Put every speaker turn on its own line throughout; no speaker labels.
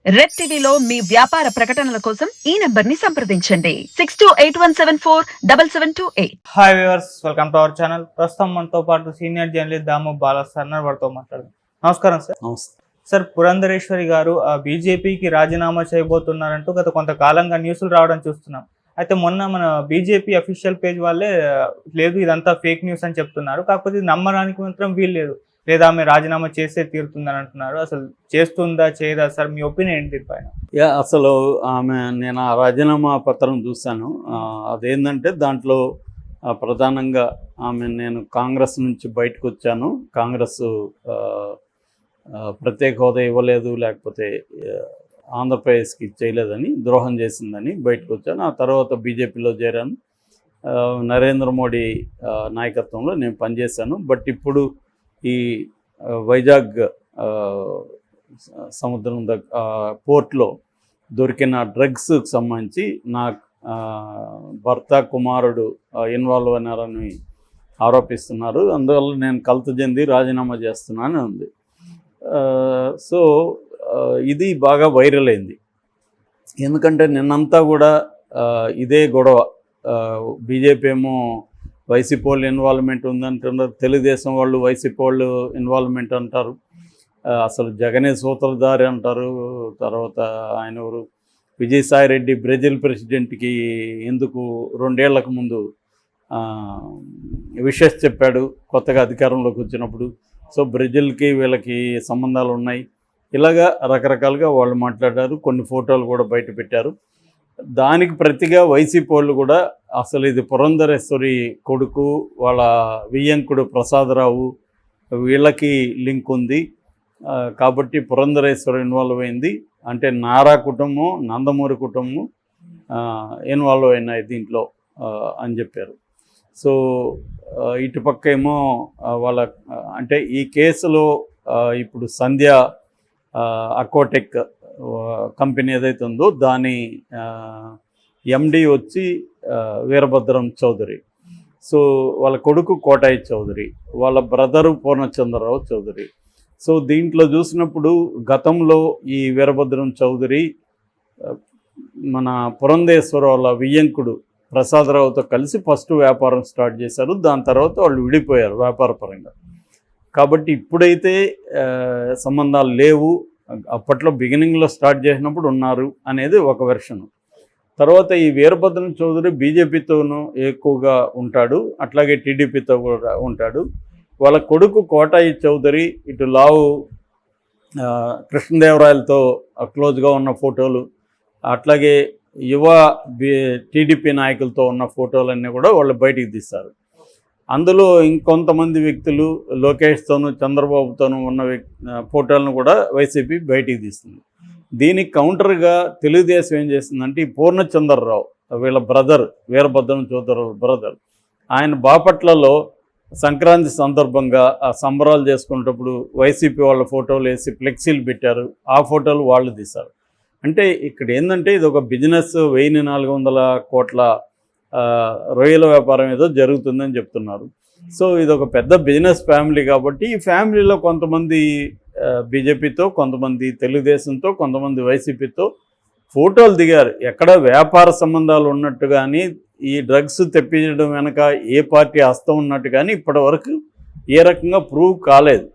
Red టీవీలో మీ వ్యాపార ప్రకటనల కోసం ఈ నంబర్ ని సంప్రదించండి 6281747728.
Hi viewers, welcome to our channel. ప్రస్తుతం మనతో పాటు సీనియర్ జర్నలిస్ట్ దాము బాలా సార్ వారితో మాట్లాడదాం. నమస్కారం సార్.
నమస్తే
సార్, పురంధరేశ్వరి గారు బీజేపీకి రాజీనామా చేయబోతున్నారంటూ గత కొంతకాలంగా న్యూస్లు రావడం చూస్తున్నాం. అయితే మొన్న మన బీజేపీ అఫీషియల్ పేజ్ వాళ్ళే లేదు, ఇదంతా ఫేక్ న్యూస్ అని చెప్తున్నారు. కాకపోతే ఇది నమ్మడానికి మాత్రం వీల్లేదు, లేదా ఆమె రాజీనామా చేసే తీరుతుందని అంటున్నారు. అసలు చేస్తుందా చేయదా సార్, మీ ఒపీనియన్ ఏంటి దీనిపైన?
అసలు నేను ఆ రాజీనామా పత్రం చూశాను. అదేంటంటే దాంట్లో ప్రధానంగా నేను కాంగ్రెస్ నుంచి బయటకు వచ్చాను, కాంగ్రెస్ ప్రత్యేక హోదా ఇవ్వలేదు, లేకపోతే ఆంధ్రప్రదేశ్కి చేయలేదని, ద్రోహం చేసిందని బయటకు వచ్చాను. ఆ తర్వాత బీజేపీలో చేరాను. నరేంద్ర మోడీ నాయకత్వంలో నేను పనిచేశాను. బట్ ఇప్పుడు ఈ వైజాగ్ సముద్రం పోర్ట్లో దొరికిన డ్రగ్స్కి సంబంధించి నా భర్త కుమారుడు ఇన్వాల్వ్ అయినారని ఆరోపిస్తున్నారు. అందువల్ల నేను కలత చెంది రాజీనామా చేస్తున్నాను ఉంది. సో ఇది బాగా వైరల్ అయింది. ఎందుకంటే నిన్నంతా కూడా ఇదే గొడవ. బీజేపీ ఏమో వైసీపీ వాళ్ళు ఇన్వాల్వ్మెంట్ ఉందంటున్నారు, తెలుగుదేశం వాళ్ళు వైసీపీ వాళ్ళు ఇన్వాల్వ్మెంట్ అంటారు, అసలు జగనే సూత్రధారి అంటారు. తర్వాత ఆయన ఎవరు, విజయసాయిరెడ్డి బ్రెజిల్ ప్రెసిడెంట్కి ఎందుకు 2 ఏళ్లకు ముందు విషెస్ చెప్పాడు కొత్తగా అధికారంలోకి వచ్చినప్పుడు. సో బ్రెజిల్కి వీళ్ళకి సంబంధాలు ఉన్నాయి. ఇలాగా రకరకాలుగా వాళ్ళు మాట్లాడారు. కొన్ని ఫోటోలు కూడా బయట పెట్టారు. దానికి ప్రతిగా వైసీపీ వాళ్ళు కూడా అసలు ఇది పురంధరేశ్వరి కొడుకు, వాళ్ళ వియ్యంకుడు ప్రసాదరావు, వీళ్ళకి లింక్ ఉంది కాబట్టి పురంధరేశ్వరి ఇన్వాల్వ్ అయింది అంటే నారా కుటుంబం, నందమూరి కుటుంబం ఇన్వాల్వ్ అయినాయి దీంట్లో అని చెప్పారు. సో ఇటుపక్క ఏమో వాళ్ళ అంటే ఈ కేసులో ఇప్పుడు సంధ్య అక్వాటెక్ కంపెనీ ఏదైతే ఉందో దాని ఎండి వచ్చి వీరభద్రం చౌదరి. సో వాళ్ళ కొడుకు కోటాయి చౌదరి, వాళ్ళ బ్రదరు పూర్ణచంద్రరావు చౌదరి. సో దీంట్లో చూసినప్పుడు గతంలో ఈ వీరభద్రం చౌదరి మన పురంధేశ్వర వాళ్ళ వియ్యంకుడు ప్రసాదరావుతో కలిసి ఫస్ట్ వ్యాపారం స్టార్ట్ చేశారు. దాని తర్వాత వాళ్ళు విడిపోయారు వ్యాపార పరంగా. కాబట్టి ఇప్పుడైతే సంబంధాలు లేవు, అప్పట్లో బిగినింగ్లో స్టార్ట్ చేసినప్పుడు ఉన్నారు అనేది ఒక వెర్షన్. తర్వాత ఈ వీరభద్రం చౌదరి బీజేపీతోనూ ఎక్కువగా ఉంటాడు, అట్లాగే టీడీపీతో కూడా ఉంటాడు. వాళ్ళ కొడుకు కోటాయి చౌదరి ఇటు లావు కృష్ణదేవరాయలతో క్లోజ్గా ఉన్న ఫోటోలు, అట్లాగే యువ టీడీపీ నాయకులతో ఉన్న ఫోటోలన్నీ కూడా వాళ్ళు బయటికి తీస్తారు. అందులో ఇంకొంతమంది వ్యక్తులు లోకేష్తోనూ చంద్రబాబుతోనూ ఉన్న ఫోటోలను కూడా వైసీపీ బయటికి తీస్తుంది. దీనికి కౌంటర్గా తెలుగుదేశం ఏం చేస్తుందంటే ఈ పూర్ణచంద్రరావు వీళ్ళ బ్రదర్, వీరభద్రం చౌదరి బ్రదర్, ఆయన బాపట్లలో సంక్రాంతి సందర్భంగా ఆ సంబరాలు చేసుకునేటప్పుడు వైసీపీ వాళ్ళ ఫోటోలు వేసి ఫ్లెక్సీలు పెట్టారు. ఆ ఫోటోలు వాళ్ళు తీశారు. అంటే ఇక్కడ ఏంటంటే ఇది ఒక బిజినెస్, 1400 కోట్ల రొయ్యల వ్యాపారం ఏదో జరుగుతుందని చెప్తున్నారు. సో ఇది ఒక పెద్ద బిజినెస్ ఫ్యామిలీ కాబట్టి ఈ ఫ్యామిలీలో కొంతమంది బీజేపీతో, కొంతమంది తెలుగుదేశంతో, కొంతమంది వైసీపీతో ఫోటోలు దిగారు. ఎక్కడ వ్యాపార సంబంధాలు ఉన్నట్టు కానీ, ఈ డ్రగ్స్ తెప్పించడం వెనక ఏ పార్టీ హస్తం ఉన్నట్టు కానీ ఇప్పటివరకు ఏ రకంగా ప్రూవ్ కాలేదు.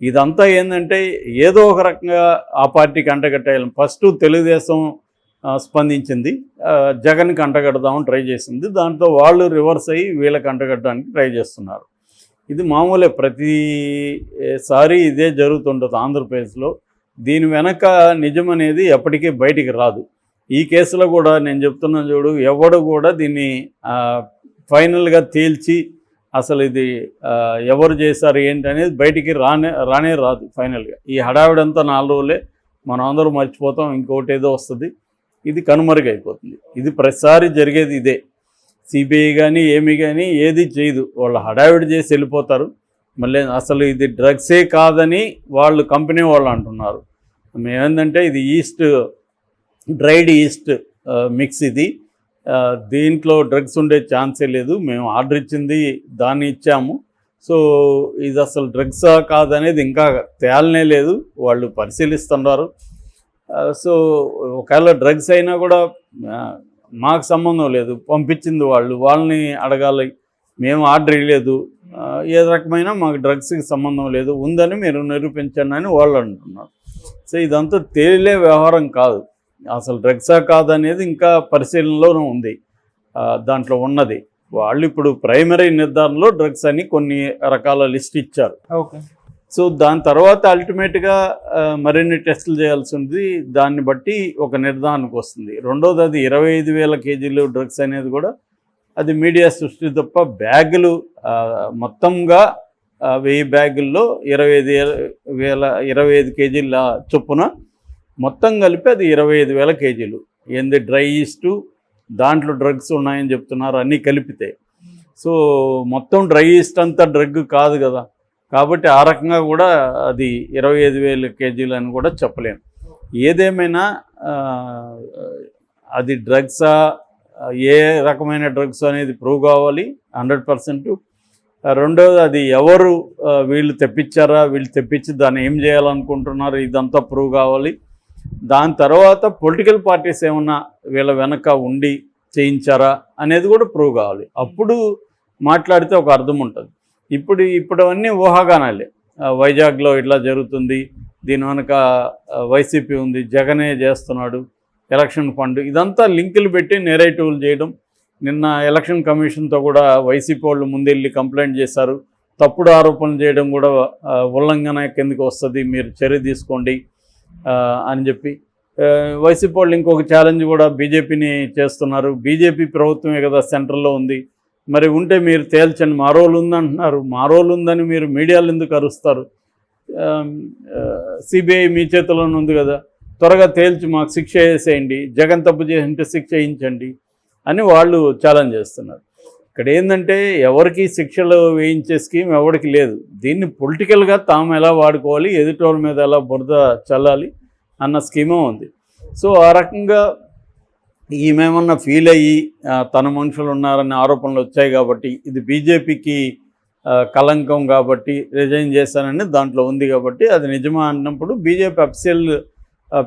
ఇదంతా ఏంటంటే ఏదో ఒక రకంగా ఆ పార్టీకి అంటగట్టేయాలి. ఫస్ట్ తెలుగుదేశం స్పందించింది, జగన్కి అంటగడదామని ట్రై చేసింది. దాంతో వాళ్ళు రివర్స్ అయ్యి వీళ్ళకి అంటగట్టడానికి ట్రై చేస్తున్నారు. ఇది మామూలే, ప్రతిసారి ఇదే జరుగుతుంటుంది ఆంధ్రప్రదేశ్లో. దీని వెనక నిజం అనేది ఎప్పటికీ బయటికి రాదు. ఈ కేసులో కూడా నేను చెప్తున్నా చూడు, ఎవడు కూడా దీన్ని ఫైనల్గా తేల్చి అసలు ఇది ఎవరు చేశారు ఏంటి అనేది బయటికి రానే రాదు ఫైనల్గా. ఈ హడావిడంతా 4 రోజులే, మనం అందరూ మర్చిపోతాం, ఇంకోటి ఏదో వస్తుంది, ఇది కనుమరుగైపోతుంది. ఇది ప్రతిసారి జరిగేది ఇదే. సిబిఐ కానీ ఏమి కానీ ఏది చేయదు, వాళ్ళు హడావిడి చేసి వెళ్ళిపోతారు. మళ్ళీ అసలు ఇది డ్రగ్సే కాదని వాళ్ళు కంపెనీ వాళ్ళు అంటున్నారు. మేమేంటంటే ఇది డ్రైడ్ ఈస్ట్ మిక్స్, ఇది దీంట్లో డ్రగ్స్ ఉండే ఛాన్సే లేదు, మేము ఆర్డర్ ఇచ్చింది దాన్ని ఇచ్చాము. సో ఇది అసలు డ్రగ్సా కాదనేది ఇంకా తేలనే లేదు, వాళ్ళు పరిశీలిస్తున్నారు. సో ఒకవేళ డ్రగ్స్ అయినా కూడా మాకు సంబంధం లేదు, పంపించింది వాళ్ళని అడగాలి, మేము ఆర్డర్ ఇవ్వలేదు, ఏ రకమైన మాకు డ్రగ్స్కి సంబంధం లేదు, ఉందని మీరు నిరూపించండి అని వాళ్ళు అంటున్నారు. సో ఇదంతా తేలిలే వ్యవహారం కాదు, అసలు డ్రగ్సా కాదనేది ఇంకా పరిశీలనలోనే ఉంది. దాంట్లో ఉన్నది వాళ్ళు ఇప్పుడు ప్రైమరీ నిర్ధారణలో డ్రగ్స్ అని కొన్ని రకాల లిస్ట్ ఇచ్చారు.
ఓకే.
సో దాని తర్వాత అల్టిమేట్గా మరిన్ని టెస్టులు చేయాల్సి ఉంది, దాన్ని బట్టి ఒక నిర్ధారణకు వస్తుంది. రెండోది అది 25,000 కేజీలు డ్రగ్స్ అనేది కూడా అది మీడియా సృష్టి తప్ప, బ్యాగులు మొత్తంగా 1000 బ్యాగుల్లో 25 కేజీల చొప్పున మొత్తం కలిపి అది 25,000 కేజీలు. ఏంది డ్రై ఈస్టు దాంట్లో డ్రగ్స్ ఉన్నాయని చెప్తున్నారు అన్నీ కలిపితే. సో మొత్తం డ్రై ఈస్ట్ అంతా డ్రగ్ కాదు కదా, కాబట్టి ఆ రకంగా కూడా అది 25,000 కేజీలు అని కూడా చెప్పలేము. ఏదేమైనా అది డ్రగ్సా, ఏ రకమైన డ్రగ్స్ అనేది ప్రూవ్ కావాలి 100%. రెండోది అది ఎవరు వీళ్ళు తెప్పించారా, వీళ్ళు తెప్పించి దాన్ని ఏం చేయాలనుకుంటున్నారు, ఇదంతా ప్రూవ్ కావాలి. దాని తర్వాత పొలిటికల్ పార్టీస్ ఏమన్నా వీళ్ళ వెనక ఉండి చేయించారా అనేది కూడా ప్రూవ్ కావాలి. అప్పుడు మాట్లాడితే ఒక అర్థం ఉంటుంది. ఇప్పుడు అన్నీ ఊహాగానాలే. వైజాగ్లో ఇట్లా జరుగుతుంది, దీని వెనక వైసీపీ ఉంది, జగనే చేస్తున్నాడు, ఎలక్షన్ ఫండ్, ఇదంతా లింకులు పెట్టి నెరేటివ్లు చేయడం. నిన్న ఎలక్షన్ కమిషన్తో కూడా వైసీపీ వాళ్ళు ముందెళ్ళి కంప్లైంట్ చేశారు, తప్పుడు ఆరోపణలు చేయడం కూడా ఉల్లంఘన కిందకి వస్తుంది, మీరు చర్య తీసుకోండి అని చెప్పి. వైసీపీ వాళ్ళు ఇంకొక ఛాలెంజ్ కూడా బీజేపీని చేస్తున్నారు. బీజేపీ ప్రభుత్వమే కదా సెంట్రల్లో ఉంది, మరి ఉంటే మీరు తేల్చండి, మా రోల్ ఉందంటున్నారు, మా రోల్ ఉందని మీరు మీడియాలో ఎందుకు అరుస్తారు? సిబిఐ మీ చేతిలోనే ఉంది కదా, త్వరగా తేల్చి మాకు శిక్ష వేసేయండి, జగన్ తప్పు చేసింటే శిక్ష వేయించండి అని వాళ్ళు ఛాలెంజ్ చేస్తున్నారు. ఇక్కడ ఏంటంటే ఎవరికి శిక్షలు వేయించే స్కీమ్ ఎవరికి లేదు. దీన్ని పొలిటికల్గా తాము ఎలా వాడుకోవాలి, ఎదుటోళ్ళ మీద ఎలా బురద చల్లాలి అన్న స్కీమే ఉంది. సో ఆ రకంగా ఈమెమన్నా ఫీల్ అయ్యి తన మనుషులు ఉన్నారనే ఆరోపణలు వచ్చాయి కాబట్టి, ఇది బీజేపీకి కలంకం కాబట్టి రిజైన్ చేశానని దాంట్లో ఉంది కాబట్టి అది నిజమా అన్నప్పుడు బీజేపీ అఫీషియల్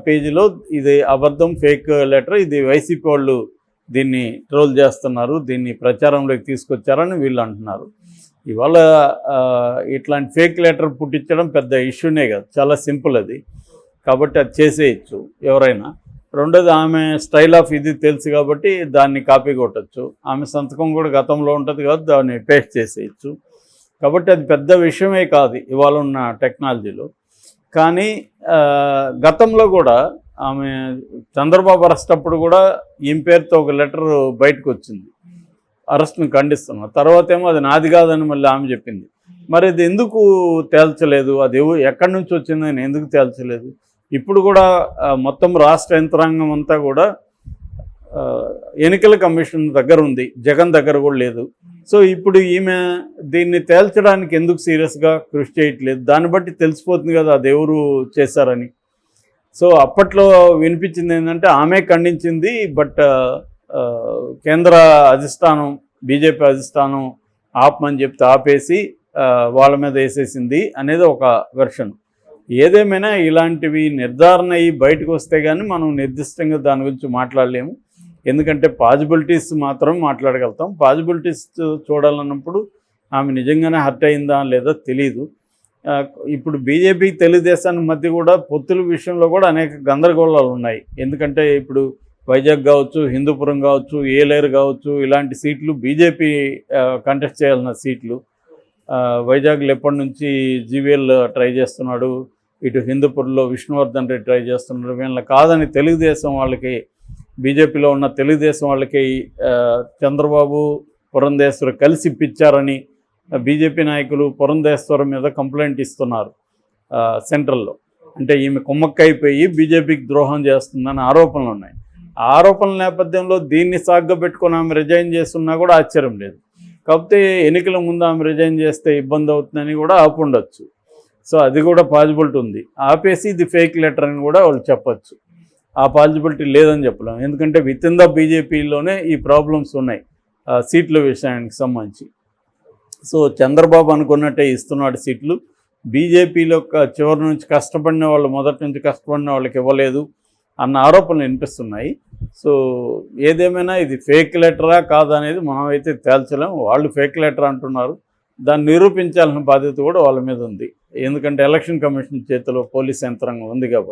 పేజీలో ఇది అబద్ధం, ఫేక్ లెటర్, ఇది వైసీపీ వాళ్ళు దీన్ని ట్రోల్ చేస్తున్నారు, దీన్ని ప్రచారంలోకి తీసుకొచ్చారని వీళ్ళు అంటున్నారు. ఇవాళ ఇట్లాంటి ఫేక్ లెటర్ పుట్టించడం పెద్ద ఇష్యూనే కదా, చాలా సింపుల్ అది, కాబట్టి అది చేసేయచ్చు ఎవరైనా. రెండోది ఆమె స్టైల్ ఆఫ్ ఇది తెలుసు కాబట్టి దాన్ని కాపీ కొట్టచ్చు, ఆమె సంతకం కూడా గతంలో ఉంటుంది కాబట్టి దాన్ని పేస్ట్ చేసేయచ్చు. కాబట్టి అది పెద్ద విషయమే కాదు ఇవాళ ఉన్న టెక్నాలజీలో. కానీ గతంలో కూడా ఆమె చంద్రబాబు అరెస్ట్ అప్పుడు కూడా ఈమె పేరుతో ఒక లెటర్ బయటకు వచ్చింది, అరెస్ట్ని ఖండిస్తున్నారు. తర్వాత ఏమో అది నాది కాదని మళ్ళీ ఆమె చెప్పింది. మరి అది ఎందుకు తేల్చలేదు, అది ఎక్కడి నుంచి వచ్చిందని ఎందుకు తేల్చలేదు? ఇప్పుడు కూడా మొత్తం రాష్ట్ర యంత్రాంగం అంతా కూడా ఎన్నికల కమిషన్ దగ్గర ఉంది, జగన్ దగ్గర కూడా లేదు. సో ఇప్పుడు ఈమె దీన్ని తేల్చడానికి ఎందుకు సీరియస్గా కృషి చేయట్లేదు? దాన్ని బట్టి తెలిసిపోతుంది కదా అది ఎవరు చేశారని. సో అప్పట్లో వినిపించింది ఏంటంటే ఆమె ఖండించింది, బట్ కేంద్ర అధిష్టానం, బీజేపీ అధిష్టానం ఆపమని చెప్తే ఆపేసి వాళ్ళ మీద వేసేసింది అనేది ఒక వెర్షన్. ఏదేమైనా ఇలాంటివి నిర్ధారణ అయ్యి బయటకు వస్తే కానీ మనం నిర్దిష్టంగా దాని గురించి మాట్లాడలేము. ఎందుకంటే పాజిబిలిటీస్ మాత్రం మాట్లాడగలుగుతాం. పాజిబిలిటీస్ చూడాలన్నప్పుడు ఆమె నిజంగానే హర్ట్ అయిందా లేదా తెలీదు. ఇప్పుడు బీజేపీ తెలుగుదేశానికి మధ్య కూడా పొత్తుల విషయంలో కూడా అనేక గందరగోళాలు ఉన్నాయి. ఎందుకంటే ఇప్పుడు వైజాగ్ కావచ్చు, హిందూపురం కావచ్చు, ఏలేరు కావచ్చు, ఇలాంటి సీట్లు బీజేపీ కంటెస్ట్ చేయాల్సిన సీట్లు. వైజాగ్లో ఎప్పటి నుంచి జీవీఎల్ ట్రై చేస్తున్నాడు, ఇటు హిందూపూర్లో విష్ణువర్ధన్ రెడ్డి ట్రై చేస్తున్నాడు. వీళ్ళని కాదని తెలుగుదేశం వాళ్ళకి, బీజేపీలో ఉన్న తెలుగుదేశం వాళ్ళకి చంద్రబాబు, పురంధేశ్వర్ కలిసి ఇప్పించారని బీజేపీ నాయకులు పురంధేశ్వరం మీద కంప్లైంట్ ఇస్తున్నారు సెంట్రల్లో. అంటే ఈమె కుమ్మక్కైపోయి బీజేపీకి ద్రోహం చేస్తుందని ఆరోపణలు ఉన్నాయి. ఆ ఆరోపణల నేపథ్యంలో దీన్ని సాగ్గా పెట్టుకొని ఆమె రిజైన్ చేస్తున్నా కూడా ఆశ్చర్యం లేదు. కాకపోతే ఎన్నికల ముందు ఆమె రిజైన్ చేస్తే ఇబ్బంది అవుతుందని కూడా ఆపుండొచ్చు. సో అది కూడా పాజిబిలిటీ ఉంది. ఆపేసి ఇది ఫేక్ లెటర్ అని కూడా వాళ్ళు చెప్పచ్చు. ఆ పాజిబిలిటీ లేదని చెప్పలేము. ఎందుకంటే విత్ ఇన్ ద బీజేపీలోనే ఈ ప్రాబ్లమ్స్ ఉన్నాయి సీట్ల విషయానికి సంబంధించి. సో చంద్రబాబు అనుకున్నట్టే ఇస్తున్నాడు సీట్లు. బీజేపీలో చివరి నుంచి కష్టపడిన వాళ్ళు, మొదటి నుంచి కష్టపడిన వాళ్ళకి ఇవ్వలేదు. అన్న ఆరోపణలు వినిపిస్తున్నాయి. సో ఏదేమైనా ఇది ఫేక్ లెటరా కాదా అనేది మనం అయితే తేల్చలేము. వాళ్ళు ఫేక్ లెటర్ అంటున్నారు, దాన్ని నిరూపించాల్సిన బాధ్యత కూడా వాళ్ళ మీద ఉంది. ఎందుకంటే ఎలక్షన్ కమిషన్ చేతిలో పోలీస్ యంత్రాంగం ఉంది కాబట్టి.